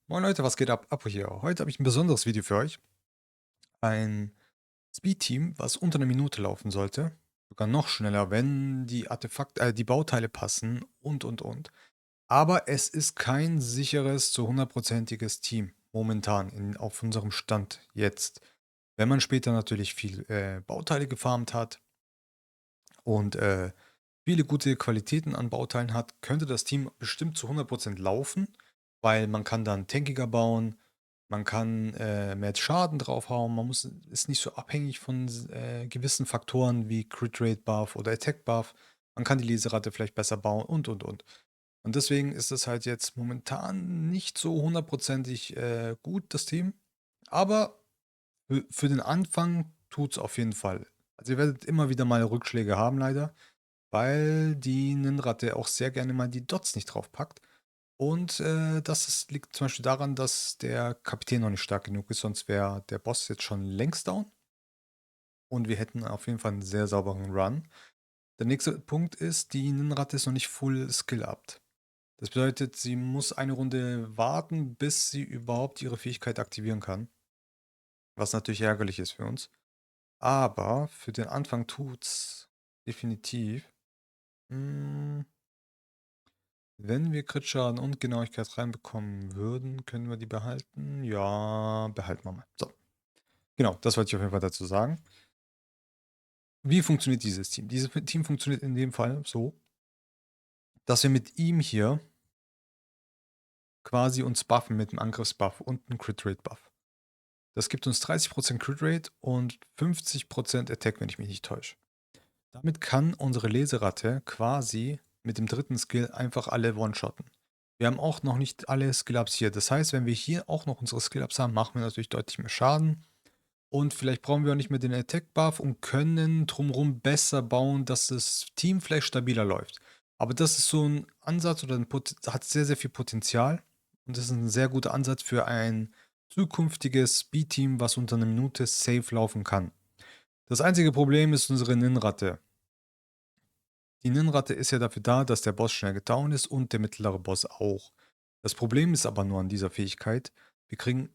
Moin Leute, was geht ab? Apo hier. Heute habe ich ein besonderes Video für euch. Ein Speed-Team, was unter 'ner Minute laufen sollte. Sogar noch schneller, wenn die Bauteile passen und. Aber es ist kein sicheres, zu hundertprozentiges Team momentan auf unserem Stand jetzt. Wenn man später natürlich viel Bauteile gefarmt hat und viele gute Qualitäten an Bauteilen hat, könnte das Team bestimmt zu 100% laufen, weil man kann dann tankiger bauen, man kann mehr Schaden draufhauen, ist nicht so abhängig von gewissen Faktoren wie Crit Rate Buff oder Attack Buff. Man kann die Leserate vielleicht besser bauen und. Und deswegen ist es halt jetzt momentan nicht so hundertprozentig gut, das Team. Aber für den Anfang tut es auf jeden Fall. Also ihr werdet immer wieder mal Rückschläge haben leider, weil die Ninratte auch sehr gerne mal die Dots nicht draufpackt. Und liegt zum Beispiel daran, dass der Kapitän noch nicht stark genug ist, sonst wäre der Boss jetzt schon längst down. Und wir hätten auf jeden Fall einen sehr sauberen Run. Der nächste Punkt ist, die Ninratte ist noch nicht full skill-upt. Das bedeutet, sie muss eine Runde warten, bis sie überhaupt ihre Fähigkeit aktivieren kann. Was natürlich ärgerlich ist für uns. Aber für den Anfang tut's definitiv. Hm, Wenn wir Crit-Schaden und Genauigkeit reinbekommen würden, können wir die behalten? Ja, behalten wir mal. So, genau, das wollte ich auf jeden Fall dazu sagen. Wie funktioniert dieses Team? Dieses Team funktioniert in dem Fall so, dass wir mit ihm hier quasi uns buffen mit einem Angriffsbuff und einem Crit-Rate-Buff. Das gibt uns 30% Crit-Rate und 50% Attack, wenn ich mich nicht täusche. Damit kann unsere Leseratte quasi mit dem dritten Skill einfach alle one-shotten. Wir haben auch noch nicht alle Skill-Ups hier. Das heißt, wenn wir hier auch noch unsere Skill-Ups haben, machen wir natürlich deutlich mehr Schaden. Und vielleicht brauchen wir auch nicht mehr den Attack-Buff und können drumherum besser bauen, dass das Team vielleicht stabiler läuft. Aber das ist so ein Ansatz oder hat sehr, sehr viel Potenzial. Und das ist ein sehr guter Ansatz für ein zukünftiges Speed-Team, was unter einer Minute safe laufen kann. Das einzige Problem ist unsere Ninratte. Die Ninratte ist ja dafür da, dass der Boss schnell gedown ist und der mittlere Boss auch. Das Problem ist aber nur an dieser Fähigkeit,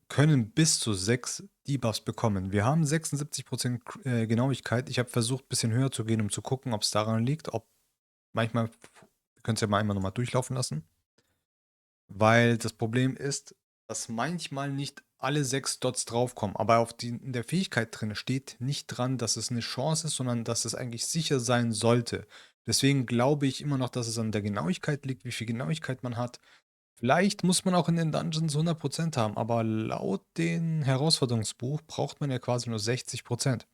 können bis zu 6 Debuffs bekommen. Wir haben 76% Genauigkeit. Ich habe versucht, ein bisschen höher zu gehen, um zu gucken, ob es daran liegt, ob manchmal, wir können es ja mal einmal nochmal durchlaufen lassen, weil das Problem ist, dass manchmal nicht alle 6 Dots draufkommen, aber in der Fähigkeit drin steht nicht dran, dass es eine Chance ist, sondern dass es eigentlich sicher sein sollte. Deswegen glaube ich immer noch, dass es an der Genauigkeit liegt, wie viel Genauigkeit man hat. Vielleicht muss man auch in den Dungeons 100% haben, aber laut dem Herausforderungsbuch braucht man ja quasi nur 60%.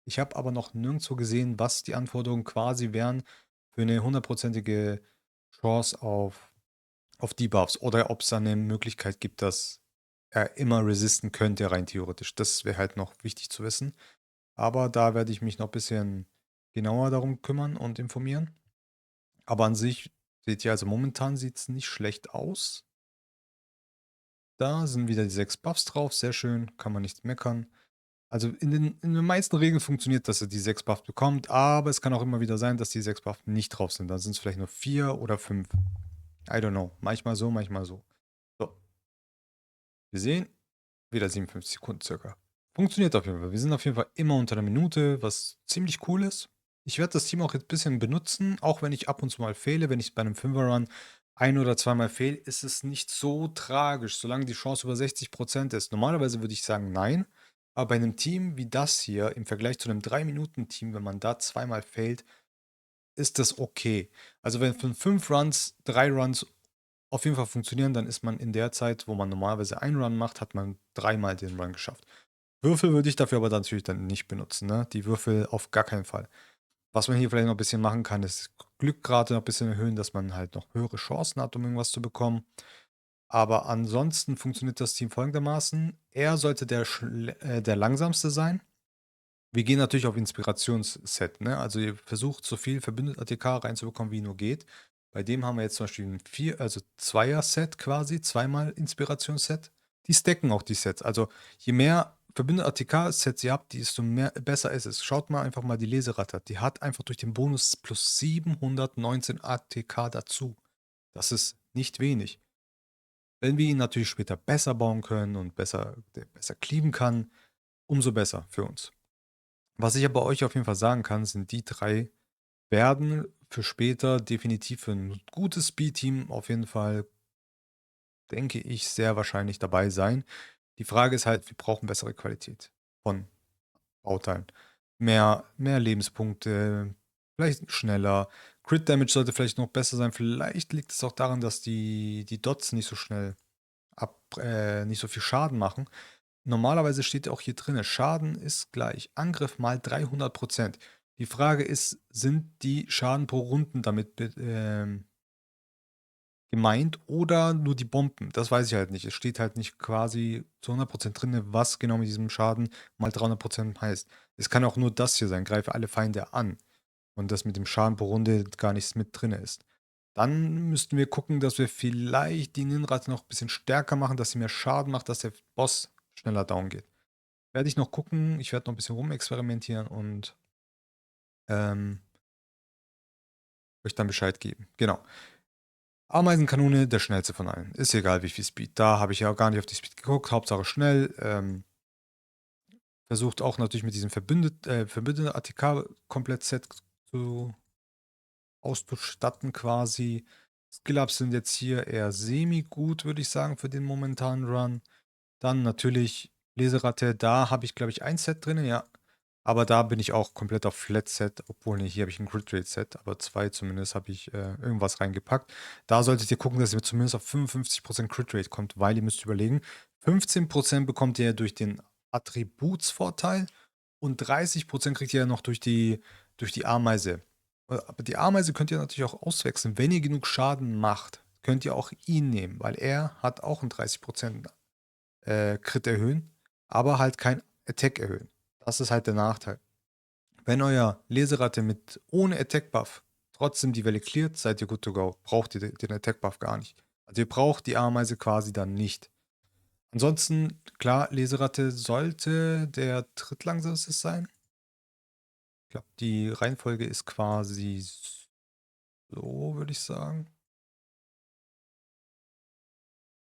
Ich habe aber noch nirgendwo gesehen, was die Anforderungen quasi wären für eine hundertprozentige Chance auf Debuffs oder ob es da eine Möglichkeit gibt, dass er immer resisten könnte, rein theoretisch. Das wäre halt noch wichtig zu wissen. Aber da werde ich mich noch ein bisschen genauer darum kümmern und informieren. Aber an sich seht ihr, also momentan sieht es nicht schlecht aus. Da sind wieder die 6 Buffs drauf, sehr schön, kann man nichts meckern. Also in den meisten Regeln funktioniert, dass er die 6 Buff bekommt, aber es kann auch immer wieder sein, dass die 6 Buff nicht drauf sind. Dann sind es vielleicht nur 4 oder 5. I don't know. Manchmal so, manchmal so. So, wir sehen, wieder 57 Sekunden circa. Funktioniert auf jeden Fall. Wir sind auf jeden Fall immer unter einer Minute, was ziemlich cool ist. Ich werde das Team auch jetzt ein bisschen benutzen, auch wenn ich ab und zu mal fehle. Wenn ich bei einem Fünfer-Run ein- oder zweimal fehle, ist es nicht so tragisch, solange die Chance über 60% ist. Normalerweise würde ich sagen nein, aber bei einem Team wie das hier, im Vergleich zu einem 3-Minuten-Team, wenn man da zweimal failt, ist das okay. Also wenn von 5 Runs 3 Runs auf jeden Fall funktionieren, dann ist man in der Zeit, wo man normalerweise einen Run macht, hat man dreimal den Run geschafft. Würfel würde ich dafür aber natürlich dann nicht benutzen, ne? Die Würfel auf gar keinen Fall. Was man hier vielleicht noch ein bisschen machen kann, ist Glückrate noch ein bisschen erhöhen, dass man halt noch höhere Chancen hat, um irgendwas zu bekommen. Aber ansonsten funktioniert das Team folgendermaßen. Er sollte der langsamste sein. Wir gehen natürlich auf Inspirationsset, ne? Also ihr versucht so viel verbündet ATK reinzubekommen, wie nur geht. Bei dem haben wir jetzt zum Beispiel ein also Zweier-Set quasi, zweimal Inspirationsset. Die stacken auch die Sets. Also je mehr verbündete ATK-Sets ihr habt, desto besser ist es. Schaut mal einfach mal die Leseratte. Die hat einfach durch den Bonus plus 719 ATK dazu. Das ist nicht wenig. Wenn wir ihn natürlich später besser bauen können und besser cleaven kann, umso besser für uns. Was ich aber euch auf jeden Fall sagen kann, sind die 3 werden für später definitiv für ein gutes Speed-Team auf jeden Fall, denke ich, sehr wahrscheinlich dabei sein. Die Frage ist halt, wir brauchen bessere Qualität von Bauteilen. Mehr Lebenspunkte, vielleicht schneller. Crit Damage sollte vielleicht noch besser sein. Vielleicht liegt es auch daran, dass die Dots nicht so schnell nicht so viel Schaden machen. Normalerweise steht auch hier drin, Schaden ist gleich Angriff mal 300%. Die Frage ist, sind die Schaden pro Runden damit gemeint oder nur die Bomben? Das weiß ich halt nicht. Es steht halt nicht quasi zu 100% drin, was genau mit diesem Schaden mal 300% heißt. Es kann auch nur das hier sein, greife alle Feinde an. Und das mit dem Schaden pro Runde gar nichts mit drin ist. Dann müssten wir gucken, dass wir vielleicht die Ninrate noch ein bisschen stärker machen, dass sie mehr Schaden macht, dass der Boss schneller down geht. Werde ich noch gucken. Ich werde noch ein bisschen rumexperimentieren und ähm, euch dann Bescheid geben. Genau. Ameisenkanone, der schnellste von allen. Ist egal, wie viel Speed. Da habe ich ja auch gar nicht auf die Speed geguckt. Hauptsache schnell. Versucht auch natürlich mit diesem verbündeten ATK komplett Set zu auszustatten quasi. Skill-Ups sind jetzt hier eher semi-gut, würde ich sagen, für den momentanen Run. Dann natürlich Leseratte, da habe ich, glaube ich, ein Set drin, ja. Aber da bin ich auch komplett auf Flat-Set, obwohl nee, hier habe ich ein Crit-Rate-Set, aber 2 zumindest habe ich irgendwas reingepackt. Da solltet ihr gucken, dass ihr zumindest auf 55% Crit-Rate kommt, weil ihr müsst überlegen, 15% bekommt ihr durch den Attributsvorteil und 30% kriegt ihr ja noch durch die Ameise. Aber die Ameise könnt ihr natürlich auch auswechseln. Wenn ihr genug Schaden macht, könnt ihr auch ihn nehmen, weil er hat auch einen 30% Crit erhöhen, aber halt kein Attack erhöhen. Das ist halt der Nachteil. Wenn euer Leseratte mit ohne Attack Buff trotzdem die Welle cleart, seid ihr good to go. Braucht ihr den Attack Buff gar nicht. Also ihr braucht die Ameise quasi dann nicht. Ansonsten, klar, Leseratte sollte der drittlangsamste sein. Ich glaube, die Reihenfolge ist quasi so, würde ich sagen.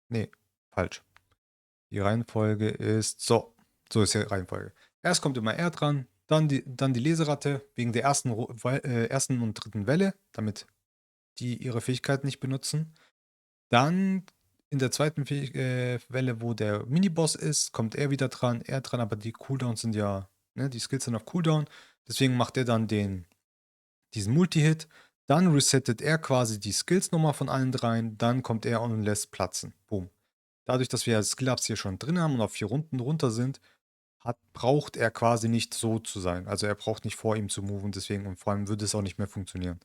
Nee, falsch. Die Reihenfolge ist so. So ist die Reihenfolge. Erst kommt immer er dran, dann die Leseratte wegen der ersten und dritten Welle, damit die ihre Fähigkeiten nicht benutzen. Dann in der zweiten Welle, wo der Miniboss ist, kommt er wieder dran, er dran, aber die Cooldowns sind ja, ne, die Skills sind auf Cooldown. Deswegen macht er dann diesen Multi-Hit. Dann resettet er quasi die Skills nochmal von allen dreien. Dann kommt er und lässt platzen. Boom. Dadurch, dass wir ja Skill-Ups hier schon drin haben und auf 4 Runden runter sind, braucht er quasi nicht so zu sein. Also er braucht nicht vor ihm zu moven, deswegen und vor allem würde es auch nicht mehr funktionieren.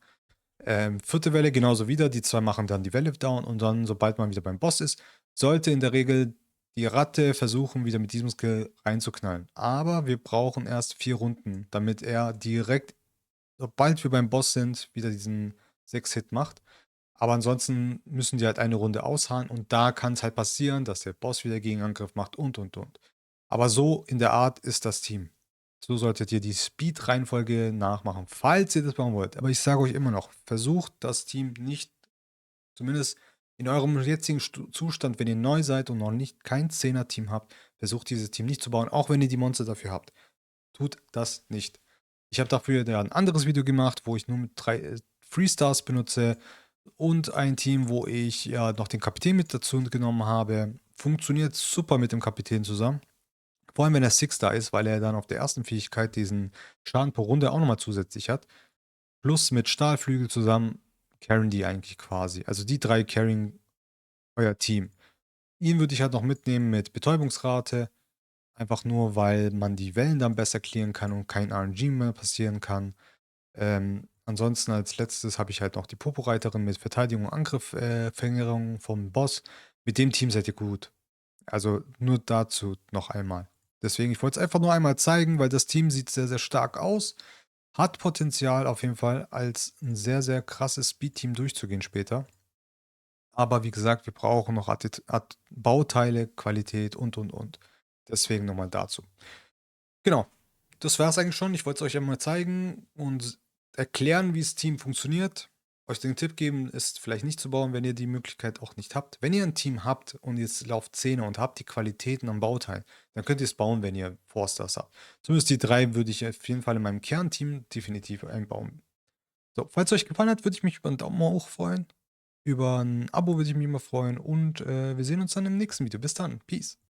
Vierte Welle genauso wieder, die zwei machen dann die Welle down und dann, sobald man wieder beim Boss ist, sollte in der Regel die Ratte versuchen, wieder mit diesem Skill reinzuknallen. Aber wir brauchen erst 4 Runden, damit er direkt, sobald wir beim Boss sind, wieder diesen 6-Hit macht. Aber ansonsten müssen die halt eine Runde ausharren und da kann es halt passieren, dass der Boss wieder Gegenangriff macht und. Aber so in der Art ist das Team. So solltet ihr die Speed-Reihenfolge nachmachen, falls ihr das machen wollt. Aber ich sage euch immer noch, versucht das Team nicht, zumindest in eurem jetzigen Zustand, wenn ihr neu seid und noch nicht kein 10er-Team habt, versucht dieses Team nicht zu bauen, auch wenn ihr die Monster dafür habt. Tut das nicht. Ich habe dafür ein anderes Video gemacht, wo ich nur mit 3 Freestars benutze und ein Team, wo ich ja noch den Kapitän mit dazu genommen habe. Funktioniert super mit dem Kapitän zusammen. Vor allem, wenn er Six-Star ist, weil er dann auf der ersten Fähigkeit diesen Schaden pro Runde auch nochmal zusätzlich hat. Plus mit Stahlflügel zusammen carryen die eigentlich quasi. Also die 3 carryen euer Team. Ihn würde ich halt noch mitnehmen mit Betäubungsrate. Einfach nur, weil man die Wellen dann besser clearen kann und kein RNG mehr passieren kann. Ansonsten als letztes habe ich halt noch die Popo-Reiterin mit Verteidigung und Angriff, Verringerung vom Boss. Mit dem Team seid ihr gut. Also nur dazu noch einmal. Deswegen, ich wollte es einfach nur einmal zeigen, weil das Team sieht sehr, sehr stark aus. Hat Potenzial auf jeden Fall, als ein sehr, sehr krasses Speed-Team durchzugehen später. Aber wie gesagt, wir brauchen noch Bauteile, Qualität und. Deswegen nochmal dazu. Genau. Das war es eigentlich schon. Ich wollte es euch einmal zeigen und erklären, wie das Team funktioniert. euch den Tipp geben, ist vielleicht nicht zu bauen, wenn ihr die Möglichkeit auch nicht habt. Wenn ihr ein Team habt und jetzt lauft 10 und habt die Qualitäten am Bauteil, dann könnt ihr es bauen, wenn ihr Forsters habt. Zumindest die 3 würde ich auf jeden Fall in meinem Kernteam definitiv einbauen. So, falls euch gefallen hat, würde ich mich über einen Daumen hoch freuen. Über ein Abo würde ich mich immer freuen und wir sehen uns dann im nächsten Video. Bis dann. Peace.